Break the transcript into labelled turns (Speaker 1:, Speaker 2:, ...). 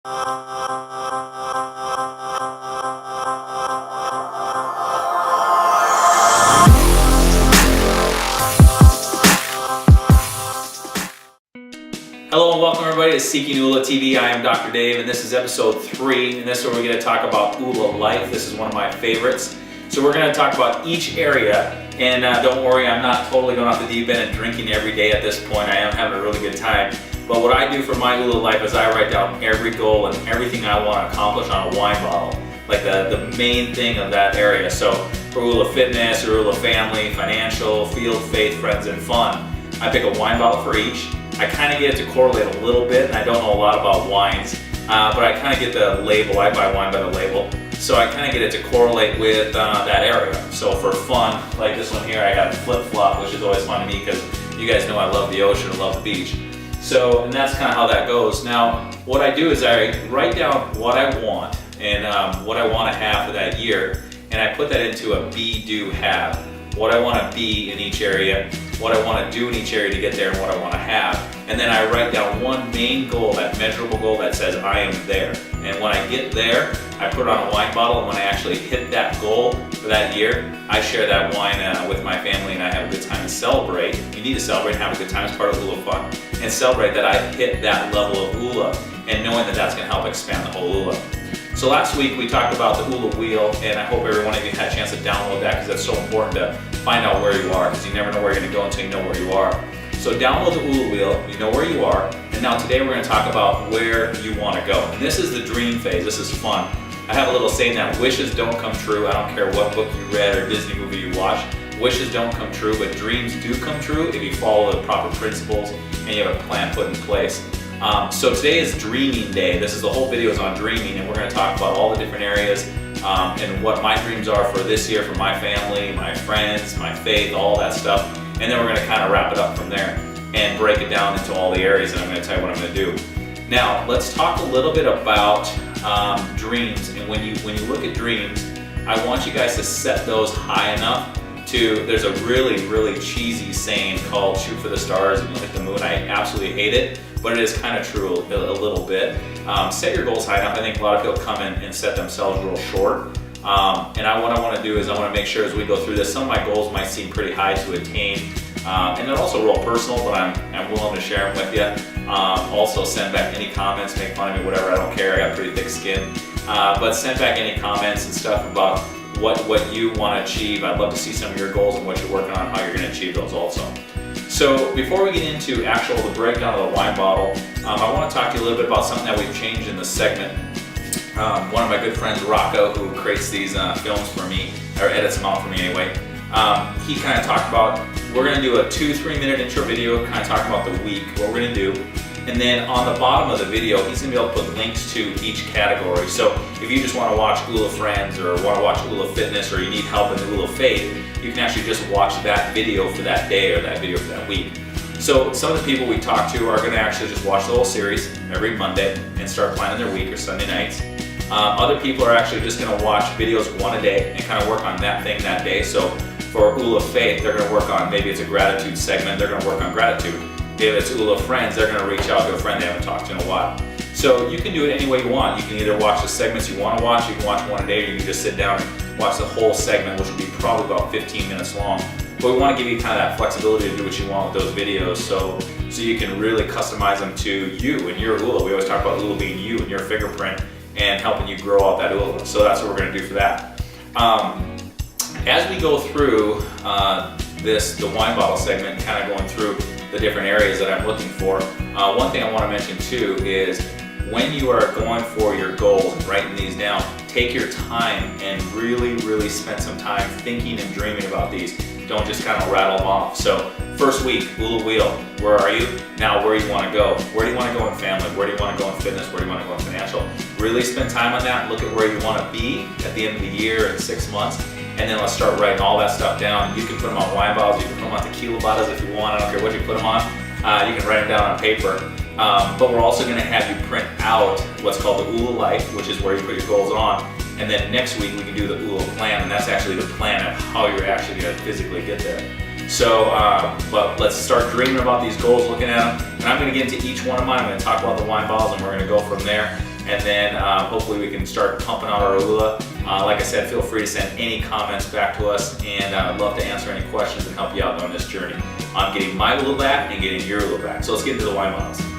Speaker 1: Hello and welcome everybody to Seeking ULA TV. I am Dr. Dave and this is episode 3, and this is where we're going to talk about ULA life. This is one of my favorites. So we're going to talk about each area, and don't worry, I'm not totally going off the deep end and drinking every day at this point. I am having a really good time. But what I do for my ULA life is I write down every goal and everything I want to accomplish on a wine bottle, like the main thing of that area. So for ULA fitness, or ULA family, financial, field, faith, friends, and fun, I pick a wine bottle for each. I kind of get it to correlate a little bit, and I don't know a lot about wines, but I kind of get the label. I buy wine by the label, so I kind of get it to correlate with that area. So for fun, like this one here, I got Flip Flop, which is always fun to me because you guys know I love the ocean, I love the beach. So, and that's kind of how that goes. Now, what I do is I write down what I want and what I want to have for that year, and I put that into a be, do, have. What I want to be in each area, what I want to do in each area to get there, and what I want to have. And then I write down one main goal, that measurable goal that says I am there. And when I get there, I put it on a wine bottle, and when I actually hit that goal for that year, I share that wine with my family, and I have a good time and celebrate. You need to celebrate and have a good time as part of ULA fun, and celebrate that I hit that level of ULA, and knowing that that's going to help expand the whole ULA. So last week we talked about the ULA wheel, and I hope every one of you had a chance to download that because that's so important to find out where you are, because you never know where you're going to go until you know where you are. So download the ULA wheel, you know where you are, and now today we're going to talk about where you want to go. And this is the dream phase. This is fun. I have a little saying that wishes don't come true. I don't care what book you read or Disney movie you watch. Wishes don't come true, but dreams do come true if you follow the proper principles and you have a plan put in place. So today is Dreaming Day. This is the whole video is on dreaming, and we're going to talk about all the different areas and what my dreams are for this year, for my family, my friends, my faith, all that stuff. And then we're going to kind of wrap it up from there and break it down into all the areas, and I'm going to tell you what I'm going to do. Now, let's talk a little bit about dreams. And when you look at dreams, I want you guys to set those high enough to, there's a really cheesy saying called shoot for the stars and you'll hit the moon. I absolutely hate it, but it is kind of true a little bit. Set your goals high enough. I think a lot of people come in and set themselves real short. And what I want to do is I want to make sure as we go through this, some of my goals might seem pretty high to attain. And they're also real personal, but I'm willing to share them with you. Also send back any comments, make fun of me, whatever, I don't care, I got pretty thick skin. But send back any comments and stuff about what you want to achieve. I'd love to see some of your goals and what you're working on, how you're going to achieve those also. So before we get into the breakdown of the wine bottle, I want to talk to you a little bit about something that we've changed in this segment. One of my good friends, Rocco, who creates these films for me, or edits them out for me anyway, he kind of talked about, we're going to do a 2-3 minute intro video, kind of talking about the week, what we're going to do. And then on the bottom of the video, he's going to be able to put links to each category. So if you just want to watch ULA Friends, or want to watch ULA Fitness, or you need help in the ULA Faith, you can actually just watch that video for that day or that video for that week. So some of the people we talk to are going to actually just watch the whole series every Monday and start planning their week or Sunday nights. Other people are actually just going to watch videos one a day and kind of work on that thing that day. So for ULA Faith, they're going to work on, maybe it's a gratitude segment, they're going to work on gratitude. If it's ULA Friends, they're going to reach out to a friend they haven't talked to in a while. So you can do it any way you want. You can either watch the segments you want to watch, you can watch one a day, or you can just sit down and watch the whole segment, which will be probably about 15 minutes long. But we want to give you kind of that flexibility to do what you want with those videos, so you can really customize them to you and your ULA. We always talk about ULA being you and your fingerprint and helping you grow out that ULA. So that's what we're going to do for that. As we go through the wine bottle segment, kind of going through the different areas that I'm looking for, one thing I want to mention too is when you are going for your goals and writing these down, take your time and really spend some time thinking and dreaming about these. Don't just kind of rattle them off. So first week, ULA wheel, where are you? Now where do you want to go? Where do you want to go in family? Where do you want to go in fitness? Where do you want to go in financial? Really spend time on that. Look at where you want to be at the end of the year in 6 months. And then let's start writing all that stuff down. You can put them on wine bottles, you can put them on tequila bottles if you want. I don't care what you put them on. You can write them down on paper. But we're also going to have you print out what's called the ULA Life, which is where you put your goals on. And then next week we can do the ULA Plan, and that's actually the plan of how you're actually going to physically get there. So, but let's start dreaming about these goals, looking at them. And I'm going to get into each one of mine. I'm going to talk about the wine bottles, and we're going to go from there. and then hopefully we can start pumping out our ULA. Like I said, feel free to send any comments back to us, and I'd love to answer any questions and help you out on this journey on getting my ULA back and getting your ULA back. So let's get into the Y models.